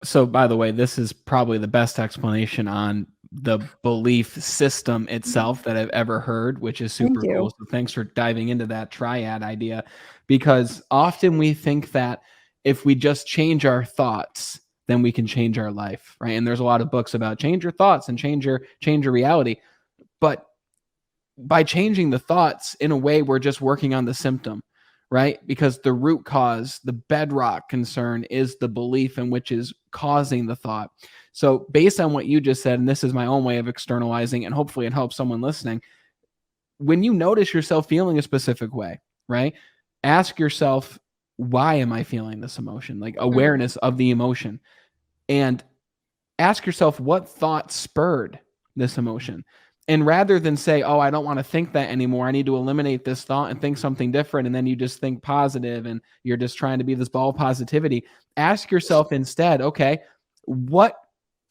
So, by the way, this is probably the best explanation on the belief system itself that I've ever heard, which is Thank super cool. you. So, thanks for diving into that triad idea, because often we think that if we just change our thoughts, then we can change our life, right? And there's a lot of books about change your thoughts and change your reality. But by changing the thoughts in a way, we're just working on the symptom, right? Because the root cause, the bedrock concern is the belief in which is causing the thought. So, based on what you just said, and this is my own way of externalizing, and hopefully it helps someone listening, when you notice yourself feeling a specific way, right? Ask yourself, why am I feeling this emotion? Like awareness of the emotion. And ask yourself, what thought spurred this emotion? And rather than say, oh, I don't want to think that anymore, I need to eliminate this thought and think something different, and then you just think positive and you're just trying to be this ball of positivity, ask yourself instead, okay, what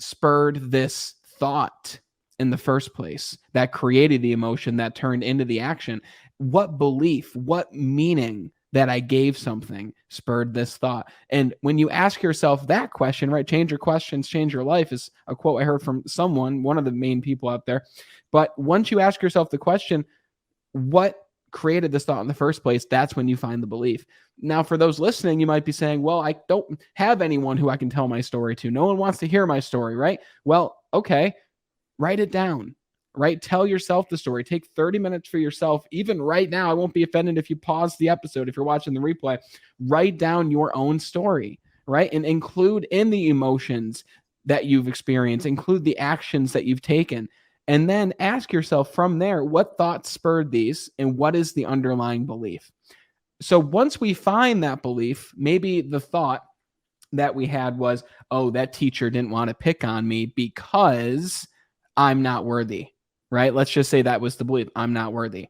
spurred this thought in the first place that created the emotion that turned into the action? What belief, what meaning that I gave something spurred this thought? And when you ask yourself that question, right, change your questions, change your life is a quote I heard from someone, one of the main people out there. But once you ask yourself the question, what created this thought in the first place, that's when you find the belief. Now, for those listening, you might be saying, well, I don't have anyone who I can tell my story to. No one wants to hear my story, right? Well, okay, write it down, right? Tell yourself the story. Take 30 minutes for yourself. Even right now, I won't be offended if you pause the episode, if you're watching the replay. Write down your own story, right? And include in the emotions that you've experienced, include the actions that you've taken. And then ask yourself from there, what thoughts spurred these and what is the underlying belief? So once we find that belief, maybe the thought that we had was, oh, that teacher didn't want to pick on me because I'm not worthy, right? Let's just say that was the belief, I'm not worthy.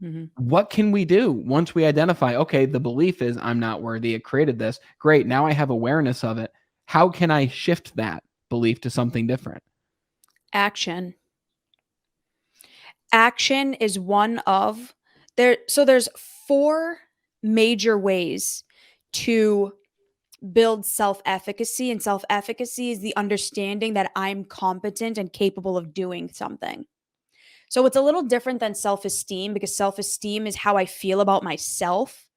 Mm-hmm. What can we do once we identify, okay, the belief is I'm not worthy, it created this. Great, now I have awareness of it. How can I shift that belief to something different? Action. Action is one of there. So there's four major ways to build self-efficacy, and self-efficacy is the understanding that I'm competent and capable of doing something. So it's a little different than self-esteem, because self-esteem is how I feel about myself.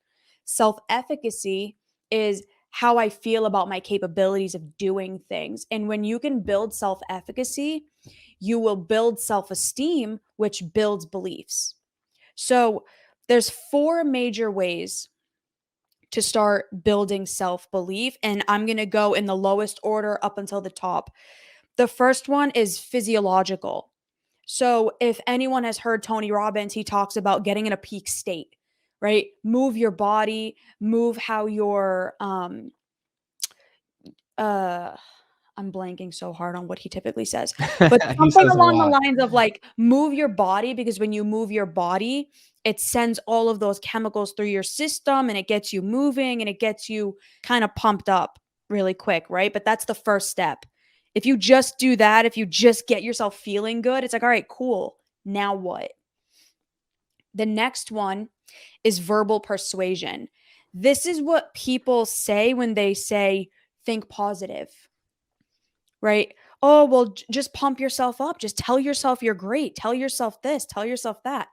Self-efficacy is how I feel about my capabilities of doing things. And when you can build self-efficacy, you will build self-esteem, which builds beliefs. So there's four major ways to start building self-belief, and I'm going to go in the lowest order up until the top. The first one is physiological. So if anyone has heard Tony Robbins, he talks about getting in a peak state, right? Move your body, move how your uh I'm blanking so hard on what he typically says, but He something says a along the lot. lines of like move your body, because when you move your body, it sends all of those chemicals through your system and it gets you moving and it gets you kind of pumped up really quick, right? But that's the first step. If you just do that, if you just get yourself feeling good, it's like, all right, cool. Now what? The next one is verbal persuasion. This is what people say when they say, think positive, right? Oh, well, just pump yourself up. Just tell yourself you're great. Tell yourself this, tell yourself that.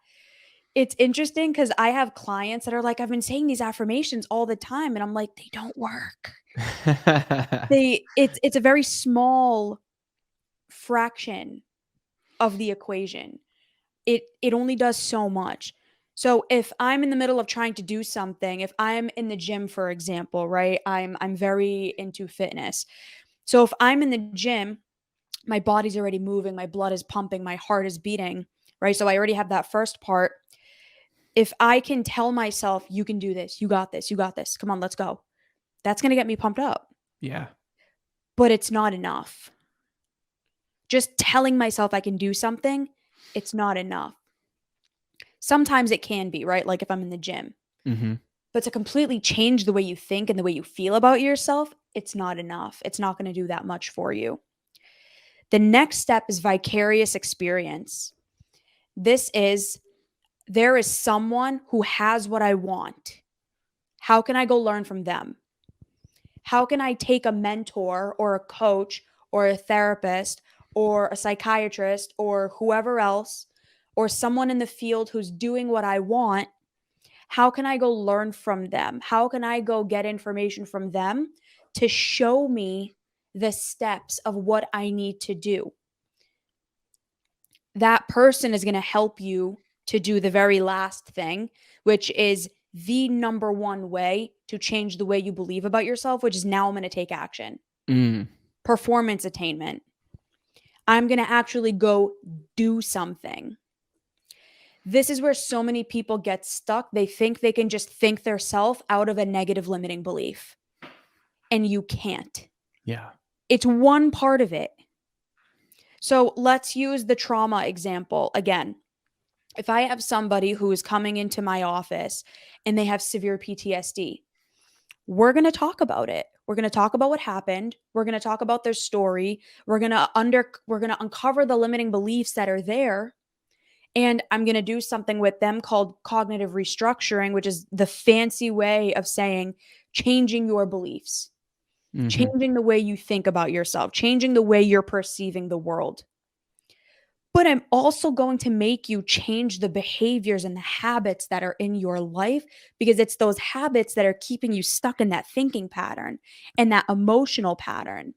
It's interesting because I have clients that are like, I've been saying these affirmations all the time. And I'm like, they don't work. It's a very small fraction of the equation. It only does so much. So if I'm in the middle of trying to do something, if I'm in the gym, for example, right? I'm very into fitness. So if I'm in the gym, my body's already moving, my blood is pumping, my heart is beating, right? So I already have that first part. If I can tell myself, you can do this, you got this, you got this, come on, let's go. That's going to get me pumped up. Yeah. But it's not enough. Just telling myself I can do something, it's not enough. Sometimes it can be, right? Like if I'm in the gym. Mm-hmm. But to completely change the way you think and the way you feel about yourself, it's not enough. It's not going to do that much for you. The next step is vicarious experience. This is, there is someone who has what I want. How can I go learn from them? How can I take a mentor or a coach or a therapist or a psychiatrist or whoever else or someone in the field who's doing what I want? How can I go learn from them? How can I go get information from them to show me the steps of what I need to do? That person is going to help you to do the very last thing, which is the number one way to change the way you believe about yourself, which is now I'm going to take action. Performance attainment. I'm going to actually go do something. This is where so many people get stuck. They think they can just think theirself out of a negative limiting belief. And you can't. Yeah. It's one part of it. So let's use the trauma example again. If I have somebody who is coming into my office and they have severe PTSD, we're going to talk about it. We're going to talk about what happened. We're going to talk about their story. We're going to uncover the limiting beliefs that are there. And I'm going to do something with them called cognitive restructuring, which is the fancy way of saying changing your beliefs, changing the way you think about yourself, changing the way you're perceiving the world. But I'm also going to make you change the behaviors and the habits that are in your life, because it's those habits that are keeping you stuck in that thinking pattern and that emotional pattern.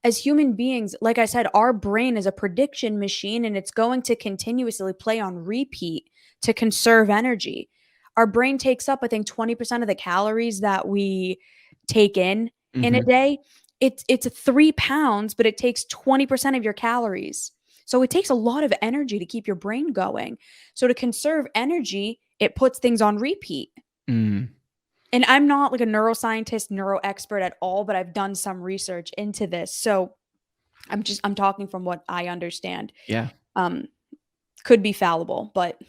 As human beings, like I said, our brain is a prediction machine, and it's going to continuously play on repeat to conserve energy. Our brain takes up, I think, 20% of the calories that we take in a day. It's 3 pounds, but it takes 20% of your calories. So it takes a lot of energy to keep your brain going. So to conserve energy, it puts things on repeat. And I'm not like a neuroscientist, neuro expert at all, but I've done some research into this. So I'm talking from what I understand. Yeah. Could be fallible, but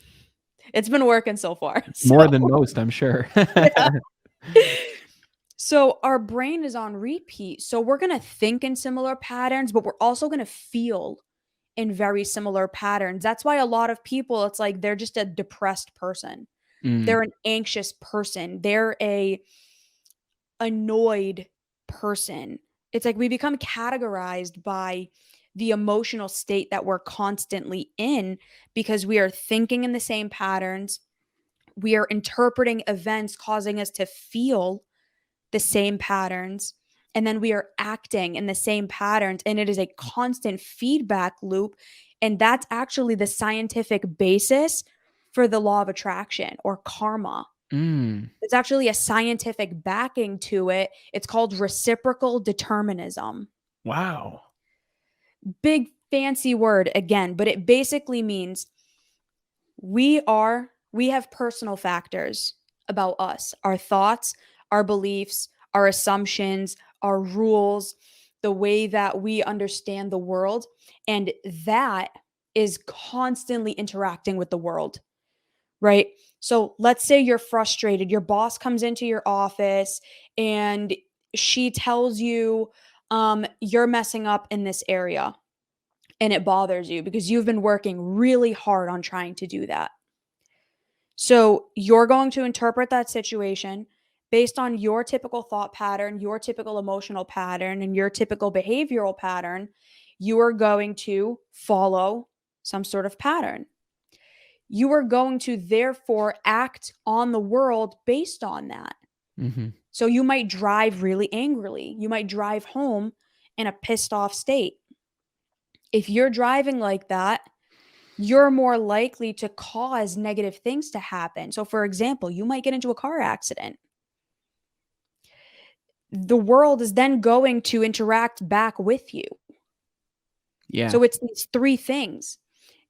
it's been working so far. More than most, I'm sure. Yeah. So our brain is on repeat. So we're going to think in similar patterns, but we're also going to feel in very similar patterns. That's why a lot of people, it's like they're just a depressed person. They're an anxious person. They're a annoyed person. It's like we become categorized by the emotional state that we're constantly in because we are thinking in the same patterns. We are interpreting events causing us to feel the same patterns, and then we are acting in the same patterns, and it is a constant feedback loop. And that's actually the scientific basis for the law of attraction or karma. It's actually a scientific backing to it. It's called reciprocal determinism. Wow. Big fancy word again, but it basically means we have personal factors about us, our thoughts, our beliefs, our assumptions, our rules, the way that we understand the world. And that is constantly interacting with the world, right? So let's say you're frustrated. Your boss comes into your office and she tells you you're messing up in this area, and it bothers you because you've been working really hard on trying to do that. So you're going to interpret that situation based on your typical thought pattern, your typical emotional pattern, and your typical behavioral pattern. You are going to follow some sort of pattern. You are going to therefore act on the world based on that. So you might drive really angrily. You might drive home in a pissed off state. If you're driving like that, you're more likely to cause negative things to happen. So for example, you might get into a car accident. The world is then going to interact back with you. Yeah. So it's these three things.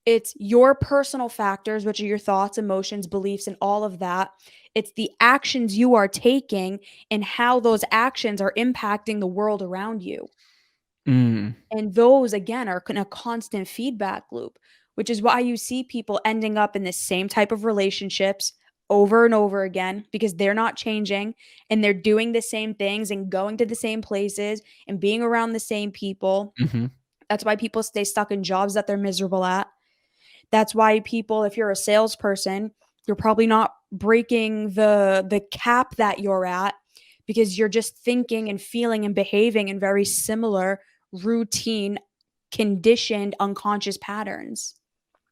It's your personal factors, which are your thoughts, emotions, beliefs, and all of that. It's the actions you are taking and how those actions are impacting the world around you. And those, again, are in a constant feedback loop, which is why you see people ending up in the same type of relationships over and over again, because they're not changing and they're doing the same things and going to the same places and being around the same people. That's why people stay stuck in jobs that they're miserable at. That's why people, if you're a salesperson, you're probably not breaking the cap that you're at because you're just thinking and feeling and behaving in very similar routine conditioned unconscious patterns.